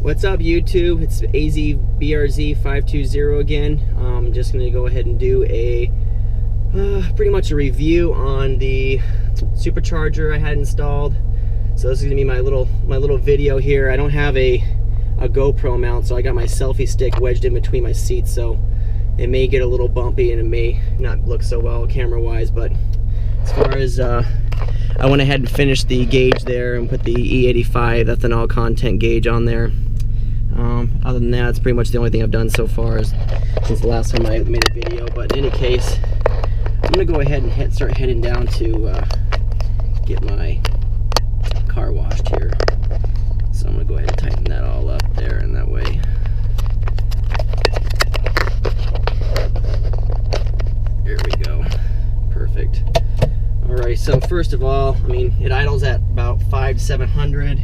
What's up, YouTube? It's BRZ 520 again. I'm just going to go ahead and do a pretty much a review on the Supercharger I had installed. So this is going to be my little video here. I don't have a GoPro mount, so I got my selfie stick wedged in between my seats, so it may get a little bumpy and it may not look so well camera-wise. But as far as I went ahead and finished the gauge there and put the E85 ethanol content gauge on there. Other than that, it's pretty much the only thing I've done so far since the last time I made a video. But in any case, I'm gonna go ahead and start heading down to get my car washed here. So I'm gonna go ahead and tighten that all up there, and that way there we go. Perfect. Alright, so first of all, I mean, it idles at about 5 to 700.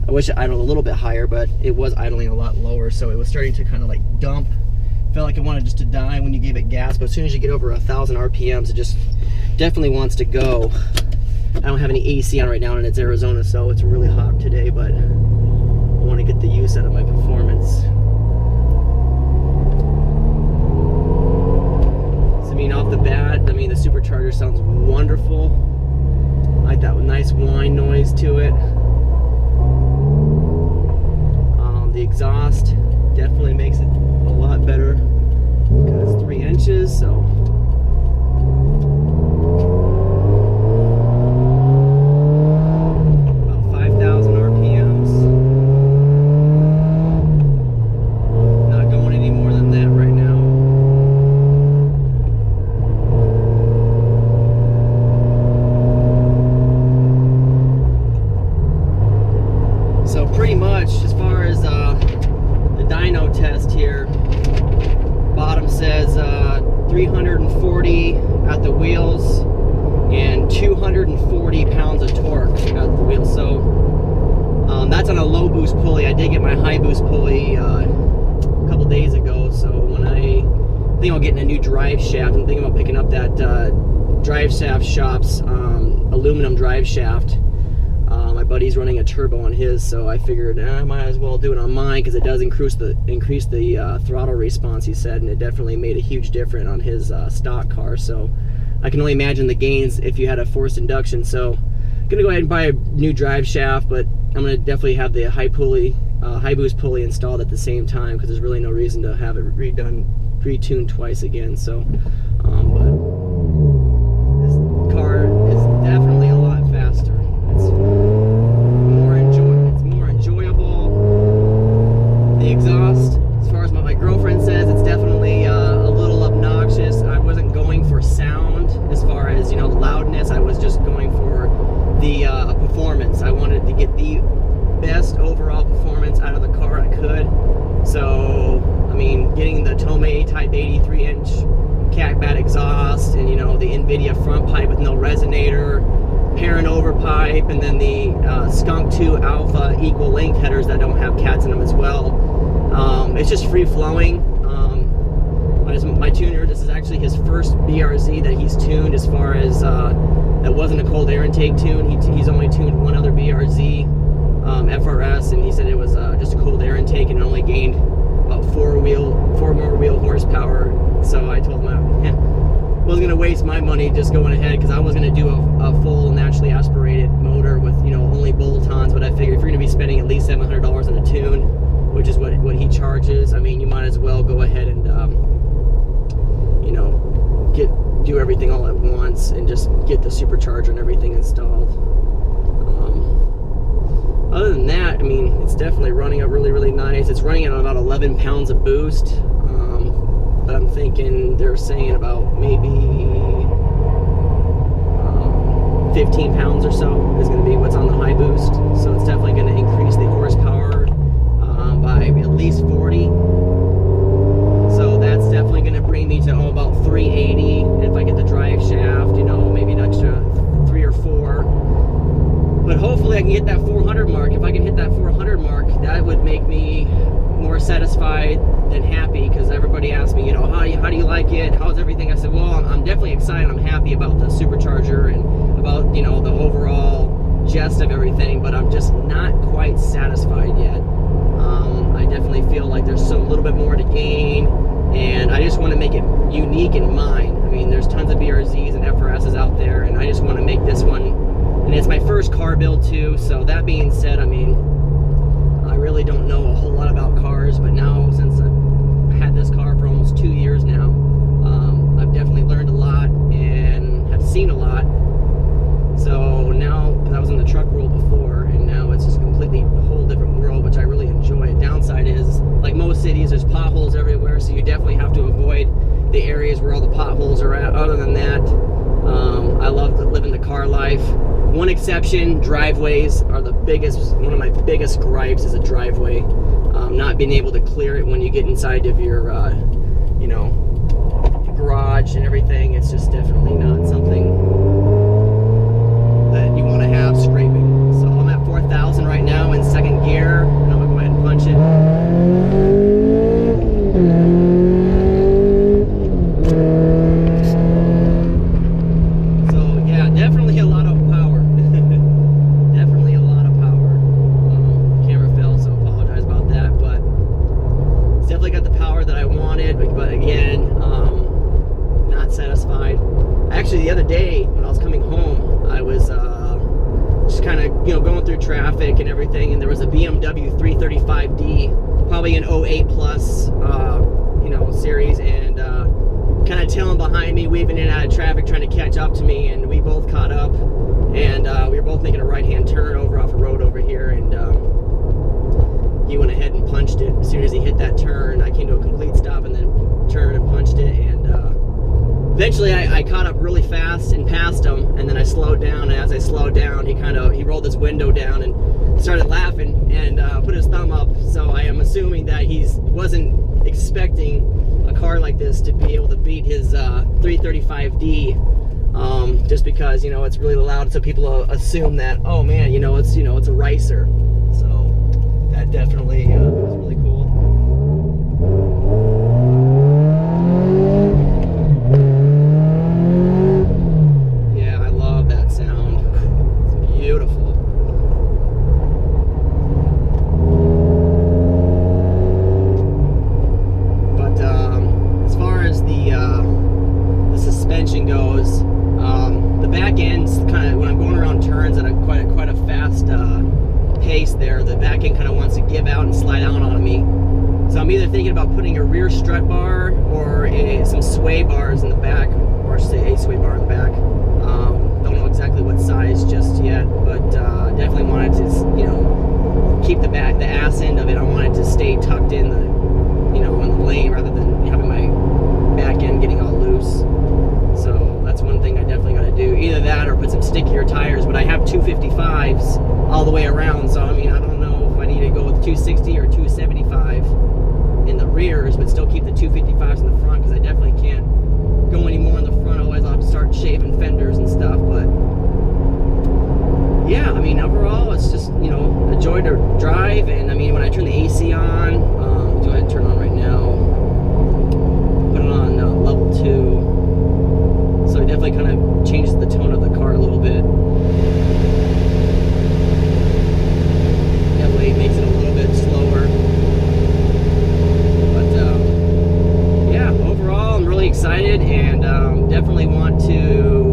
I wish it idled a little bit higher, but it was idling a lot lower, so it was starting to kind of like dump. Felt like it wanted just to die when you gave it gas, but as soon as you get over 1,000 RPMs, it just definitely wants to go. I don't have any AC on right now, and it's Arizona, so it's really hot today, but I want to get the use out of my performance. So, I mean, off the bat, I mean, the Supercharger sounds wonderful. I like that nice whine noise to it. The exhaust definitely makes it a lot better because it's 3 inches, so about 5,000 RPMs. Not going any more than that right now. So pretty much, as far as the dyno test here, bottom says 340 at the wheels and 240 pounds of torque at the wheels. So that's on a low boost pulley. I did get my high boost pulley a couple days ago, so when I think I'm getting a new drive shaft, I'm thinking about picking up that Driveshaft shop's aluminum drive shaft. My buddy's running a turbo on his, so I figured I might as well do it on mine because it does increase the throttle response, he said, and it definitely made a huge difference on his stock car. So I can only imagine the gains if you had a forced induction. So I'm gonna go ahead and buy a new drive shaft, but I'm gonna definitely have the high boost pulley installed at the same time because there's really no reason to have it retuned twice again. So, but this car is definitely a lot faster. It's more enjoyable. The exhaust, as far as what my girlfriend says, it's definitely a little obnoxious. I wasn't going for sound as far as, you know, loudness. I was just going for the performance. I wanted to get the best overall performance out of the car I could. So, I mean, getting the Tomei Type 83-inch catbat exhaust, and, you know, the NVIDIA front pipe with no resonator, parent over pipe, and then the Skunk 2 Alpha equal length headers that don't have cats in them as well. It's just free flowing. My tuner, this is actually his first BRZ that he's tuned, as far as that wasn't a cold air intake tune. He's only tuned one other BRZ FRS, and he said it was just a cold air intake, and it only gained about 4 more wheel horsepower. So I told him I wasn't going to waste my money just going ahead, because I was going to do a full naturally aspirated motor with, you know, only bolt-ons. But I figured if you're going to be spending at least $700 on a tune, which is what he charges, I mean, you might as well go ahead and you know, do everything all at once and just get the Supercharger and everything installed. Other than that, I mean, it's definitely running up really nice. It's running at about 11 pounds of boost. But I'm thinking they're saying about maybe 15 pounds or so is going to be what's on the high boost. So it's definitely going to increase the horsepower by at least 40. So that's definitely going to bring me to about 380. And if I get the drive shaft, you know, maybe an extra 3 or 4. But hopefully I can hit that 400 mark. If I can hit that 400 mark, that would make me more satisfied than happy, because everybody asked me, you know, how do you like it? How's everything? I said, well, I'm definitely excited. I'm happy about the Supercharger and about, you know, the overall gist of everything, but I'm just not quite satisfied yet. unique in mine. I mean, there's tons of BRZs and FRSs out there, and I just want to make this one. And it's my first car build too, so that being said, I mean, I really don't know a whole lot about cars, but now, since I've had this car for almost 2 years now, I've definitely learned a lot and have seen a lot. So now, because I was in the truck world before, and now it's just completely a whole different world, which I really enjoy. Downside is, like most cities, there's potholes everywhere, so you definitely have to avoid the areas where all the potholes are at. Other than that, I love living the car life. One exception, driveways are the biggest, one of my biggest gripes is a driveway. Not being able to clear it when you get inside of your, you know, garage and everything. It's just definitely not something that you want to have scraping. So I'm at 4,000 right now in second gear, and I'm gonna go ahead and punch it. So yeah, definitely a lot of power. Definitely a lot of power. Camera fell, so apologize about that, but it's definitely got the power that I wanted, but again, not satisfied. Actually, the other day when I was coming home, I was just kind of, you know, going through traffic and everything, and there was a BMW 335D, probably an 08 plus, you know, series, and kind of tailing behind me, weaving in and out of traffic, trying to catch up to me, and we both caught up, and we were both making a right-hand turn over off a road over here, and he went ahead and punched it. As soon as he hit that turn, I came to a complete stop and then turned and punched it, and eventually I caught up really fast and passed him, and then I slowed down, and as I slowed down, he rolled his window down and started laughing and put his thumb up. So I am assuming that he wasn't expecting a car like this to be able to beat his 335D, just because, you know, it's really loud, so people assume that, oh man, you know, it's a racer. So that definitely was really cool. Goes, the back end's kind of, when I'm going around turns at quite a fast pace there, the back end kind of wants to give out and slide out on me. So I'm either thinking about putting a rear strut bar or some sway bars in the back, or I should say a sway bar in the back. Don't know exactly what size just yet, but definitely wanted to, you know, keep the ass end of it. I wanted to stay tucked in the, you know, in the lane rather than having my back end getting all loose. So that's one thing I definitely got to do. Either that or put some stickier tires, but I have 255s all the way around, so I mean, I don't know if I need to go with 260 or 275 in the rears, but still keep the 255s in the front, because I definitely can't go any more in the front, otherwise I'll have to start shaving fenders and stuff. But yeah, I mean, overall it's just, you know, a joy to drive. And I mean, when I turn the AC on, go ahead and turn it on right now, put it on level 2. So it definitely kind of changes the tone of the car a little bit. Definitely makes it a little bit slower. But yeah, overall I'm really excited, and definitely want to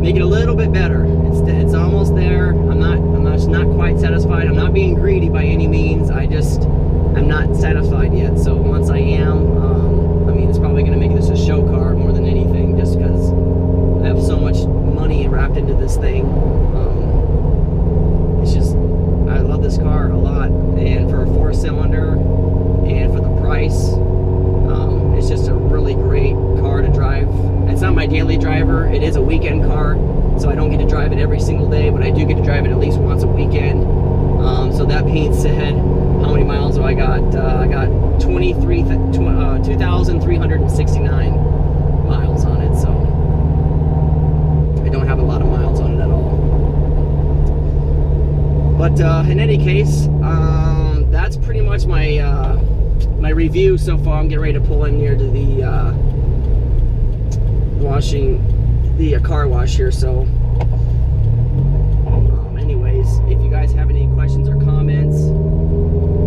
make it a little bit better. It's almost there. I'm just not quite satisfied. I'm not being greedy by any means. I'm not satisfied yet. So once I am, I mean, it's probably going to make this a show car more than anything, just because I have so much money wrapped into this thing. It's just, I love this car a lot, and for a 4-cylinder and for the price, it's just a really great car to drive. It's not my daily driver. It is a weekend car, so I don't get to drive it every single day, but I do get to drive it at least once a weekend. So that being said, how many miles do I got? I got 2,369 miles on it, so I don't have a lot of miles on it at all. But in any case, that's pretty much my my review so far. I'm getting ready to pull in here to the car wash here. So anyways, if you guys have any questions or comments,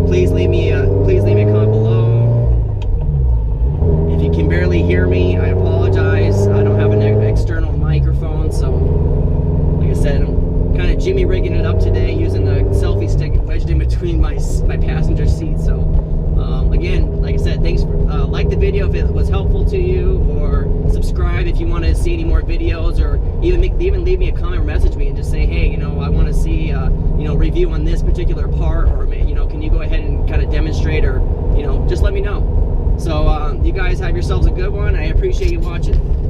please leave me a comment below. If you can barely hear me, like the video if it was helpful to you, or subscribe if you want to see any more videos, or even leave me a comment or message me and just say, hey, you know, I want to see you know, review on this particular part, or you know, can you go ahead and kind of demonstrate, or you know, just let me know. So you guys have yourselves a good one. I appreciate you watching.